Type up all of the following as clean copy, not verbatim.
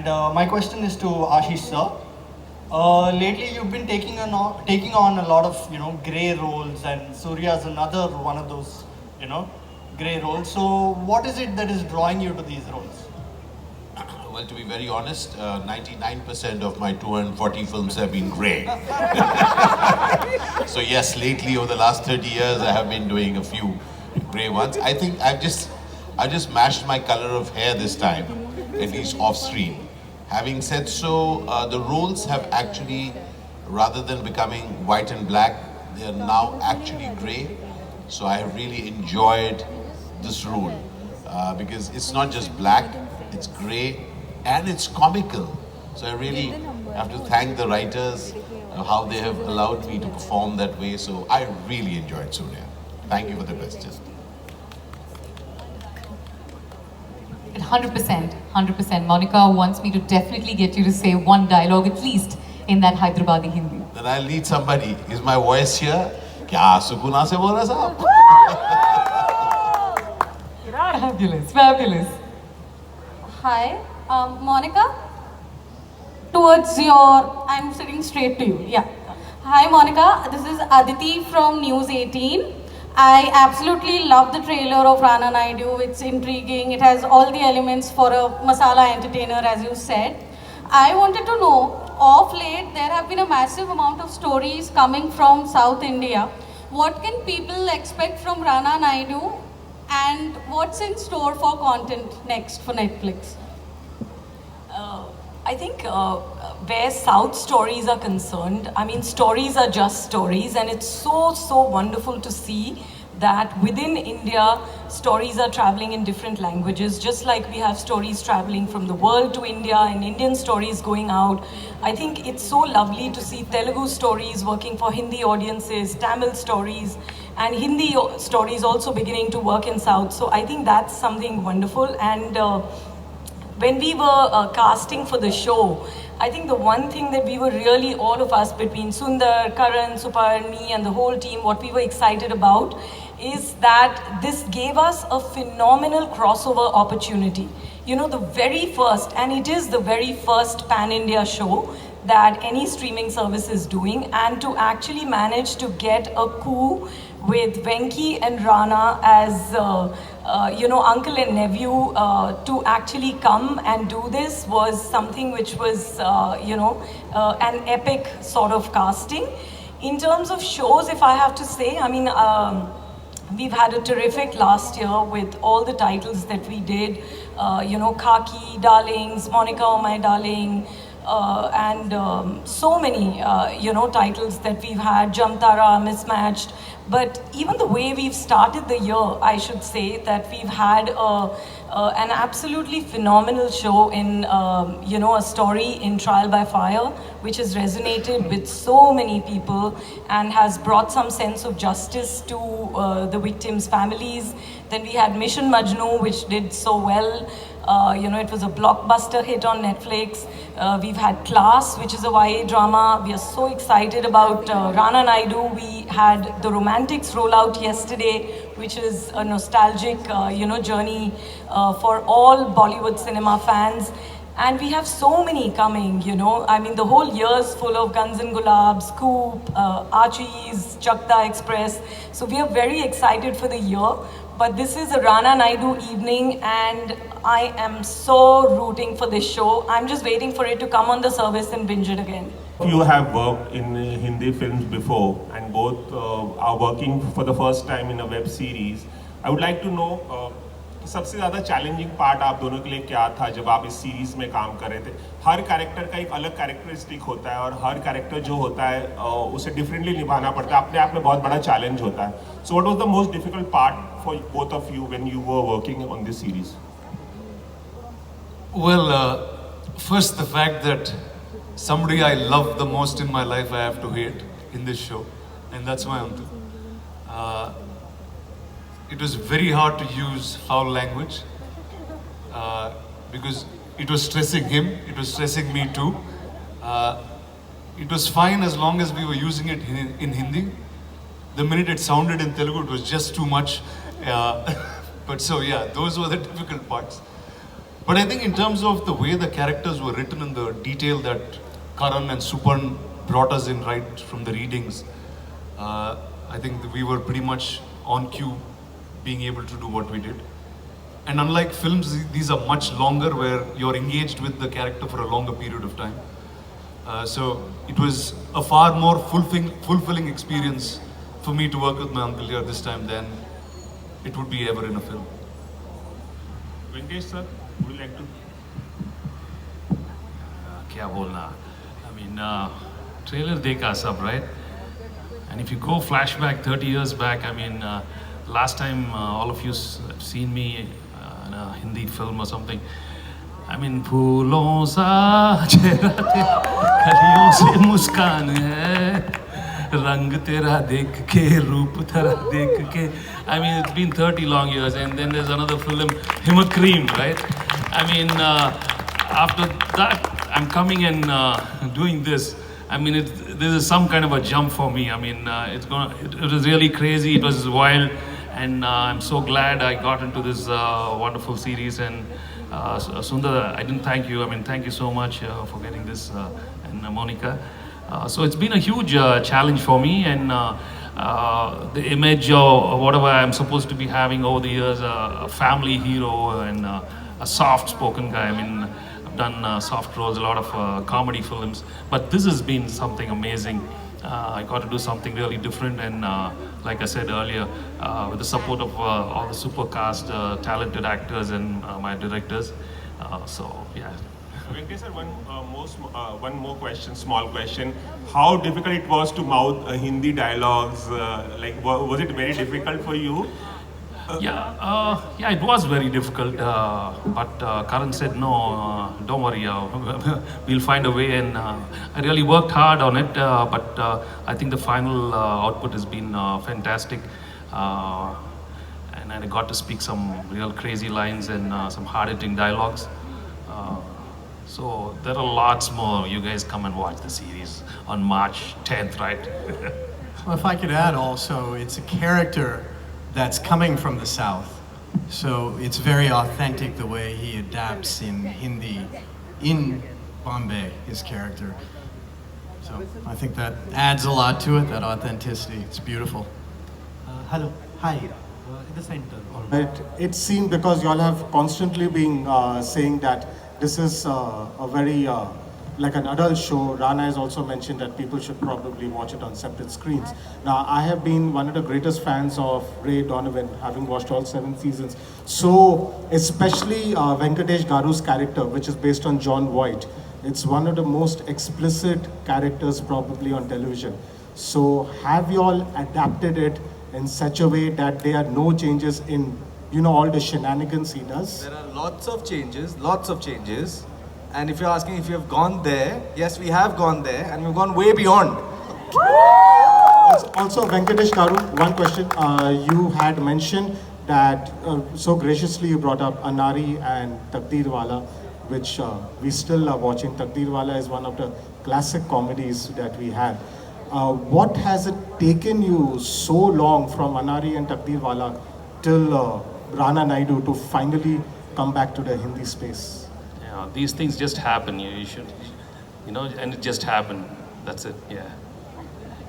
And my question is to Ashish sir. Lately, you've been taking on a lot of gray roles, and Surya is another one of those you know gray roles. So, what is it that is drawing you to these roles? Well, to be very honest, 99% of my 240 films have been grey. So yes, lately over the last 30 years, I have been doing a few grey ones. I think I just matched my color of hair this time, at least off screen. Having said so, the roles have actually, rather than becoming white and black, they are now actually grey. So I have really enjoyed this role because it's not just black, it's grey and it's comical. So I really have to thank the writers how they have allowed me to perform that way. So I really enjoyed Surya. Thank you for the question. 100%, 100%. Monica wants me to definitely get you to say one dialogue at least in that Hyderabadi Hindi. Then I'll need somebody. Is my voice here? क्या सुकूना से बोल रहे साहब? Fabulous, fabulous. Hi, Monica. Towards your, I'm sitting straight to you. Yeah. Hi, Monica. This is Aditi from News 18. I absolutely love the trailer of Rana Naidu. It's intriguing. It has all the elements for a masala entertainer, as you said. I wanted to know, of late, there have been a massive amount of stories coming from South India. What can people expect from Rana Naidu, and what's in store for content next for Netflix? I think where South stories are concerned, I mean, stories are just stories, and it's so wonderful to see that within India, stories are traveling in different languages, just like we have stories traveling from the world to India and Indian stories going out. I think it's so lovely to see Telugu stories working for Hindi audiences, Tamil stories, and Hindi stories also beginning to work in South. So I think that's something wonderful. And when we were casting for the show, I think the one thing that we were really, all of us, between Sundar, Karan, Supar, me and the whole team, what we were excited about is that this gave us a phenomenal crossover opportunity. You know, the very first, and it is the very first pan-India show that any streaming service is doing, and to actually manage to get a coup with Venki and Rana as uncle and nephew to actually come and do this was something which was an epic sort of casting. In terms of shows, if I have to say, I mean, we've had a terrific last year with all the titles that we did, Khaki, Darlings, Monica, Oh My Darling, and so many, titles that we've had, Jamtara, Mismatched. But even the way we've started the year, I should say that we've had an absolutely phenomenal show in, a story in Trial by Fire, which has resonated with so many people and has brought some sense of justice to the victims' families. Then we had Mission Majnu, which did so well. It was a blockbuster hit on Netflix. We've had Class, which is a YA drama. We are so excited about Rana Naidu. We had The Romantics roll out yesterday, which is a nostalgic, journey for all Bollywood cinema fans. And we have so many coming, I mean, the whole year's full of Guns and Gulab, Scoop, Archie's, Chakta Express. So we are very excited for the year. But this is a Rana Naidu evening, and I am so rooting for this show. I'm just waiting for it to come on the service and binge it again. You have worked in Hindi films before, and both are working for the first time in a web series. I would like to know, सबसे ज़्यादा challenging part आप दोनों के लिए क्या था जब आप इस सीरीज़ में काम कर रहे थे? हर कैरेक्टर का एक अलग कैरेक्टरिस्टिक होता है और हर कैरेक्टर जो होता है उसे डिफरेंटली निभाना पड़ता है, अपने आप में बहुत बड़ा चैलेंज होता है. So what was the most difficult part for both of you when you were working on this series? Well, first the fact that somebody I love the most in my life I have to hate in this show, and that's my uncle. It was very hard to use foul language because it was stressing him, it was stressing me too. It was fine as long as we were using it in Hindi. The minute it sounded in Telugu, it was just too much. But so yeah, those were the difficult parts. But I think in terms of the way the characters were written and the detail that Karan and Supan brought us in right from the readings, I think that we were pretty much on cue, being able to do what we did. And unlike films, these are much longer, where you're engaged with the character for a longer period of time. So it was a far more fulfilling experience for me to work with my uncle here this time than it would be ever in a film. Venkatesh sir, would you like to? क्या बोलना? I mean, trailer देखा सब, right? And if you go flashback 30 years back, I mean, last time all of you have seen me in a Hindi film or something. I mean, फूलों सा चेहरा कलियों से मुस्कान है, रंग तेरा देख के रूप तेरा देख के. I mean, it's been 30 long years, and then there's another film, Himmat Kareem, right? I mean, after that, I'm coming and doing this. I mean, this is some kind of a jump for me. I mean, it was really crazy. It was wild, and I'm so glad I got into this wonderful series. And Sundar, I didn't thank you. I mean, thank you so much for getting this, and Monica. So it's been a huge challenge for me, and the image or whatever I'm supposed to be having over the years, a family hero and a soft-spoken guy. I mean, I've done soft roles, a lot of comedy films, but this has been something amazing. I got to do something really different, and like I said earlier, with the support of all the super cast, talented actors and my directors. So yeah. Venkatesh sir, one more question, small question. How difficult it was to mouth Hindi dialogues? Was it very difficult for you? Yeah, it was very difficult. But Karan said, no, don't worry, we'll find a way. And I really worked hard on it. But I think the final output has been fantastic. And I got to speak some real crazy lines and some hard-hitting dialogues. So there are lots more. You guys come and watch the series on March 10th, right? Well, if I could add also, it's a character that's coming from the South. So it's very authentic the way he adapts in Hindi, in Bombay, his character. So I think that adds a lot to it, that authenticity. It's beautiful. Hello, hi, in the center. It seemed, because y'all have constantly been saying that this is a very like an adult show. Rana has also mentioned that people should probably watch it on separate screens. Now, I have been one of the greatest fans of Ray Donovan, having watched all 7 seasons. So, especially Venkatesh Garu's character, which is based on John Voight. It's one of the most explicit characters probably on television. So, have you all adapted it in such a way that there are no changes in, all the shenanigans he does? There are lots of changes. And if you're asking if you have gone there, yes, we have gone there, and we've gone way beyond. Also, Venkatesh Garu, one question. You had mentioned that, so graciously you brought up Anari and Takdeerwala, which we still are watching. Takdeerwala is one of the classic comedies that we had. What has it taken you so long from Anari and Takdeerwala till Rana Naidu to finally come back to the Hindi space? Yeah, these things just happen. You should, and it just happened. That's it. Yeah.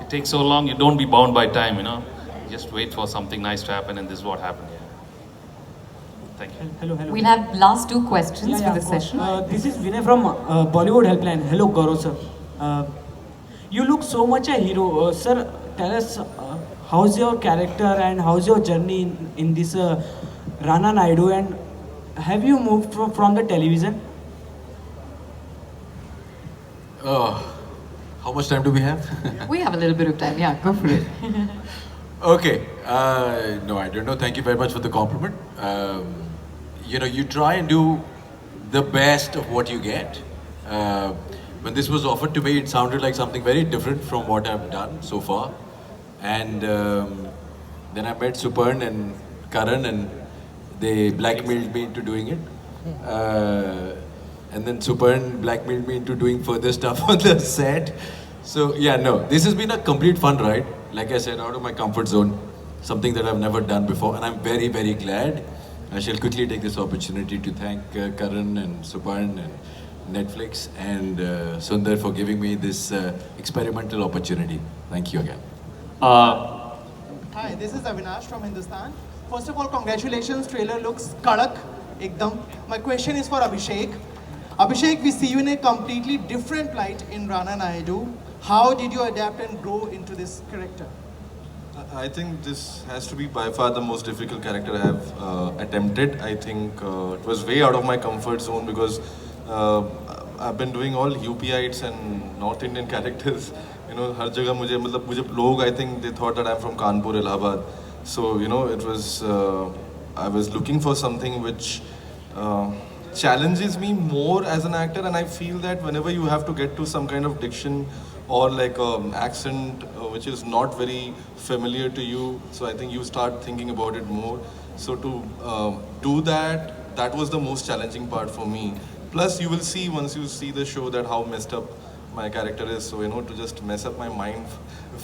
It takes so long. You don't be bound by time. Just wait for something nice to happen, and this is what happened. Yeah. Thank you. Hello. We'll have last 2 questions for this session. This is Vinay from Bollywood Helpline. Hello, Gaurav sir. You look so much a hero. Sir, tell us how's your character and how's your journey in this Rana Naidu, and have you moved from the television? How much time do we have? We have a little bit of time. Yeah, go for it. Okay. No, I don't know. Thank you very much for the compliment. You try and do the best of what you get. When this was offered to me, it sounded like something very different from what I've done so far. And then I met Suparn and Karan, and they blackmailed me into doing it. And then Suparn blackmailed me into doing further stuff on the set. So yeah, no, this has been a complete fun ride. Like I said, out of my comfort zone, something that I've never done before, and I'm very, very glad. I shall quickly take this opportunity to thank Karan and Suparn and Netflix and Sundar for giving me this experimental opportunity. Thank you again. Hi, this is Avinash from Hindustan. First of all, congratulations. Trailer looks kadak, ekdam. My question is for Abhishek. Abhishek, we see you in a completely different light in Rana Naidu. How did you adapt and grow into this character? I think this has to be by far the most difficult character I have attempted. I think it was way out of my comfort zone because I've been doing all UPites and North Indian characters. You know, हर जगह मुझे लोग, I think they thought that I'm from Kanpur, Allahabad. So you know, it was I was looking for something which challenges me more as an actor, and I feel that whenever you have to get to some kind of diction or like accent which is not very familiar to you, so I think you start thinking about it more. So to do that, that was the most challenging part for me. Plus you will see once you see the show that how messed up my character is, so you know, to just mess up my mind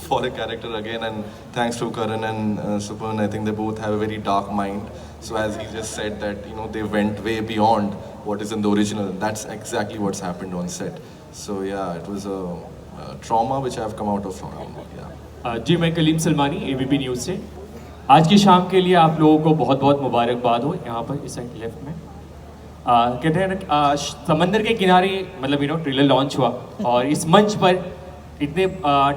for a character again. And thanks to Karan and Supan, I think they both have a very dark mind. So as he just said that, you know, they went way beyond what is in the original. That's exactly what's happened on set. So yeah, it was a trauma which I have come out of from. Yeah. जी मैं Kaleem Salmani ABP news से। आज की शाम के लिए आप लोगों को बहुत बहुत मुबारकबाद हो। यहाँ पर इस साइड लेफ्ट में कहते हैं ना, समंदर के किनारे मतलब ट्रेलर लॉन्च हुआ और इस मंच पर इतने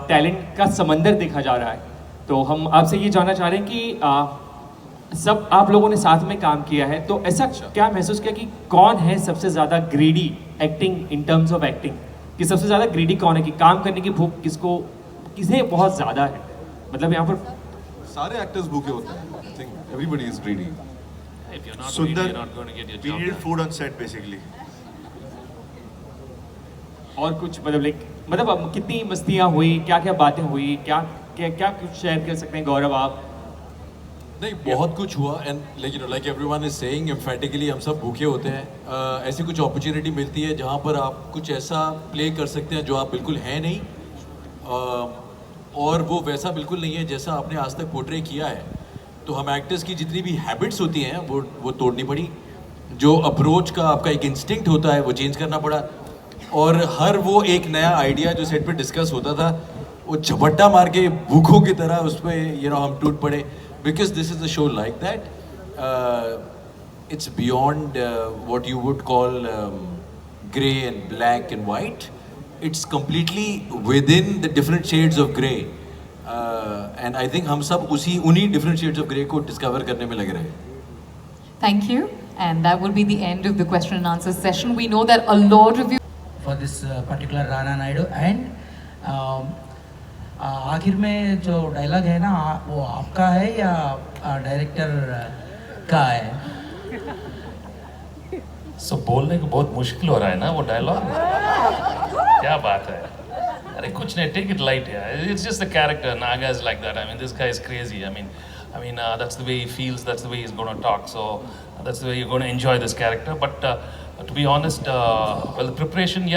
टैलेंट का समंदर देखा जा रहा है। तो हम आपसे ये जानना चाह रहे हैं कि सब आप लोगों ने साथ में काम किया है, तो ऐसा क्या महसूस किया कि कौन है सबसे ज़्यादा greedy acting in terms of acting, कि सबसे ज़्यादा ग्रीडी कौन है, कि काम करने की भूख किसे बहुत ज़्यादा है? मतलब यहाँ पर सारे एक्टर्स भूखे होते हैं। I think everybody is greedy. If you're not Sundar, greedy, you're not going to get your we job needed done. food on set basically. और कुछ मतलब अब कितनी मस्तियाँ हुई, क्या क्या बातें हुई, क्या कुछ शेयर कर सकते हैं गौरव आप? नहीं, बहुत कुछ हुआ and like everyone is saying emphatically हम सब भूखे होते हैं। ऐसी कुछ अपॉर्चुनिटी मिलती है जहाँ पर आप कुछ ऐसा प्ले कर सकते हैं जो आप बिल्कुल हैं नहीं, और वो वैसा बिल्कुल नहीं है जैसा आपने आज तक पोर्ट्रे किया है। तो हम एक्टर्स की जितनी भी हैबिट्स होती हैं वो तोड़नी पड़ी, जो अप्रोच का आपका एक इंस्टिंक्ट होता है वो चेंज करना पड़ा, और हर वो एक नया आइडिया जो सेट पे डिस्कस होता था वो झपट्टा मार के भूखों की तरह उस पर हम टूट पड़े। Because this is a show like that, it's beyond what you would call grey and black and white, it's completely with in the different shades of grey, and I think हम सब उन्हीं डिफरेंट शेड्स ऑफ ग्रे को discover करने में लगे रहे। Thank you. And that will be the end of the question and answer session. We know that a lot of you for this particular Rana Naidu, and आखिर में जो dialogue है ना वो आपका है या डायरेक्टर का है? So बोलने को बहुत मुश्किल हो रहा है ना वो डायलॉग। क्या बात है? अरे कुछ नहीं, take it light यार। It's just the character. Naga is like that. I mean, this guy is crazy. I mean, that's the way he feels. That's the way he's going to talk. So that's the way you're going to enjoy this character. But to be honest, well, the preparation,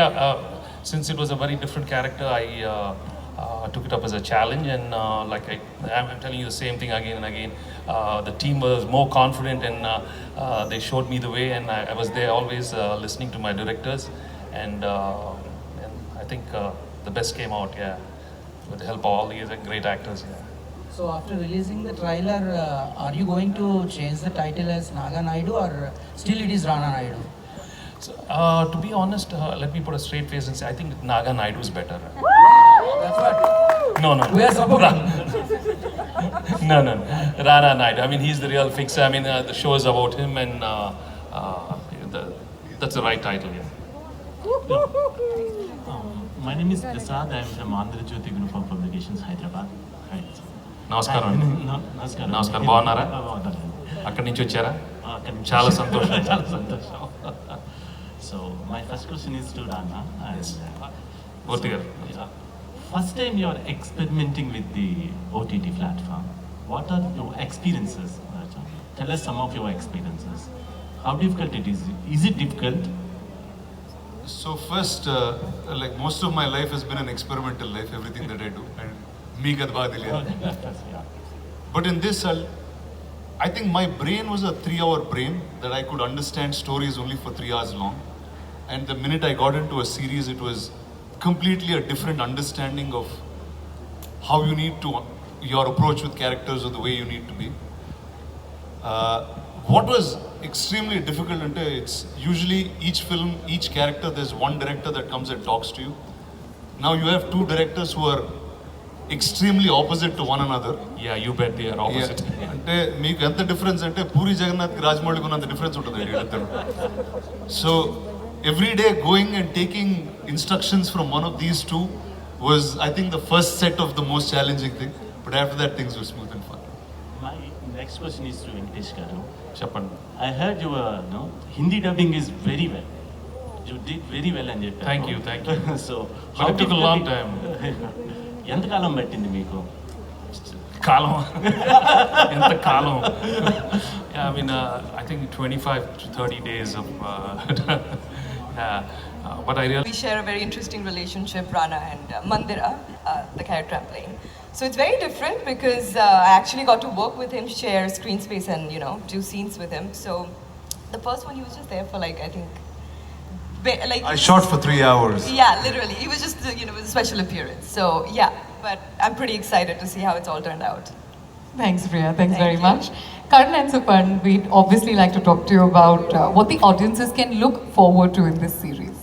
since it was a very different character, I took it up as a challenge, and I'm telling you the same thing again and again. The team was more confident, and they showed me the way, and I was there always listening to my directors, and I think the best came out, with the help of all these great actors. So after releasing the trailer, are you going to change the title as Naga Naidu, or still it is Rana Naidu? So, to be honest, let me put a straight face and say, I think Naga Naidu is better. That's what. No. We are supporting. No. Rana Naidu. I mean, he's the real fixer. I mean, the show is about him, and that's the right title. My name is Prasad. I am from Andhra Jyoti Group of Publications, Hyderabad. నమస్కారం అండి. నమస్కారం, బాగున్నారా? అక్కడి నుంచి వచ్చారా? చాలా సంతోషం. So my first question is to Rana. Murthy garu. First time you are experimenting with the OTT platform. What are your experiences? Tell us some of your experiences. How difficult it is? Is it difficult? So first, like most of my life has been an experimental life, everything that I do. And me kadba diliya. But in this, I think my brain was a 3-hour brain that I could understand stories only for 3 hours long. And the minute I got into a series, it was completely a different understanding of how you need to, your approach with characters or the way you need to be. What was extremely difficult, it's usually each film, each character, there's one director that comes and talks to you. Now you have two directors who are extremely opposite to one another. Yeah, you bet they are opposite. అంటే మీకు ఎంత difference అంటే పూరి జగన్నాథ్ రాజమౌళికి ఉన్నంత difference ఉంటుంది వీళ్ళిద్దరు. So every day going and taking instructions from one of these two was, I think, the first set of the most challenging thing. But after that, things were smooth and fun. My next question is to Venkatesh Garu. Chappan. I heard your Hindi dubbing is very well. You did very well and Thank you. So But it took a long time. ఎంత కాలం పట్టింది మీకు? కాలం ఎంత కాలం Yeah, I mean, I think 25 to 30 days of but I realized we share a very interesting relationship, Rana and Mandira, the character I'm playing. So it's very different because I actually got to work with him, share screen space and, you know, do scenes with him. So the first one, he was just there for like, I think, I shot for 3 hours. Yeah, literally. He was just, you know, it was a special appearance. So yeah, but I'm pretty excited to see how it's all turned out. Thanks, Priya. Thanks very much. Karan and Supan, we'd obviously like to talk to you about what the audiences can look forward to in this series.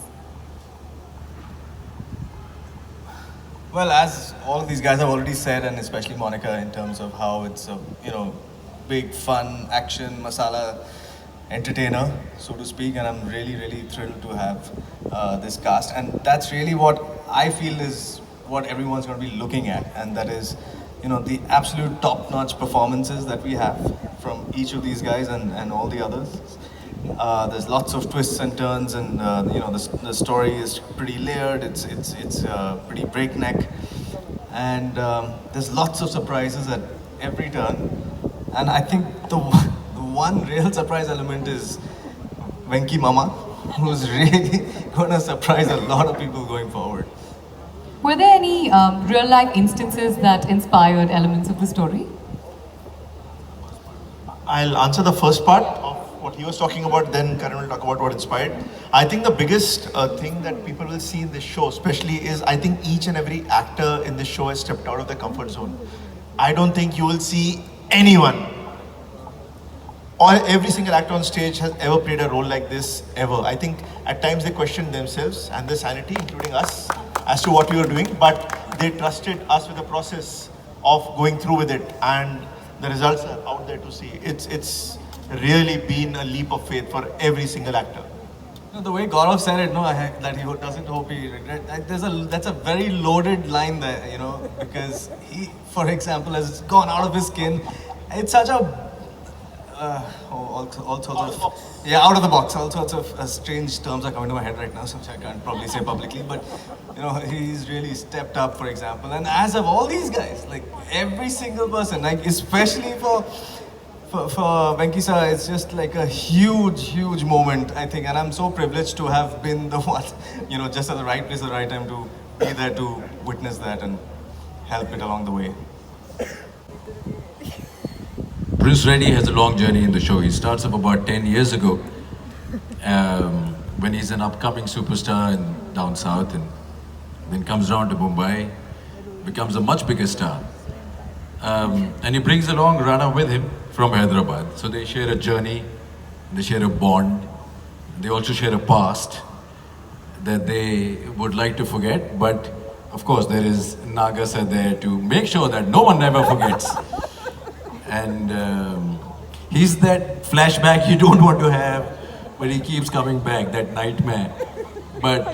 Well, as all of these guys have already said, and especially Monica, in terms of how it's a, you know, big, fun, action, masala entertainer, so to speak, and I'm really, really thrilled to have this cast. And that's really what I feel is what everyone's going to be looking at, and that is, you know, the absolute top-notch performances that we have from each of these guys and all the others. There's lots of twists and turns, and you know, the story is pretty layered. It's pretty breakneck, and there's lots of surprises at every turn. And I think the one real surprise element is Venki Mama, who's really going to surprise a lot of people going forward. Were there any real-life instances that inspired elements of the story? I'll answer the first part of what he was talking about, then Karan will talk about what inspired. I think the biggest thing that people will see in this show especially is, I think each and every actor in this show has stepped out of their comfort zone. I don't think you will see anyone or every single actor on stage has ever played a role like this, ever. I think at times they questioned themselves and their sanity, including us, as to what we were doing, but they trusted us with the process of going through with it, and the results are out there to see. It's really been a leap of faith for every single actor. You know, the way Gaurav said it, no, that he doesn't hope he regret. That's a very loaded line there, you know, because he, for example, has gone out of his skin. It's such a all sorts of out of the box. All sorts of strange terms are coming to my head right now, which I can't probably say publicly. But you know, he's really stepped up, for example, and as have all these guys. Like every single person, like especially for Venki sir, it's just like a huge moment, I think, and I'm so privileged to have been the one, you know, just at the right place at the right time to be there to witness that and help it along the way. Prince Reddy has a long journey in the show. He starts up about 10 years ago when he's an upcoming superstar down south, and then comes down to Mumbai, becomes a much bigger star. And he brings along Rana with him from Hyderabad. So they share a journey, they share a bond, they also share a past that they would like to forget, but of course there is Nagasa there to make sure that no one ever forgets. And he's that flashback you don't want to have, but he keeps coming back, that nightmare. But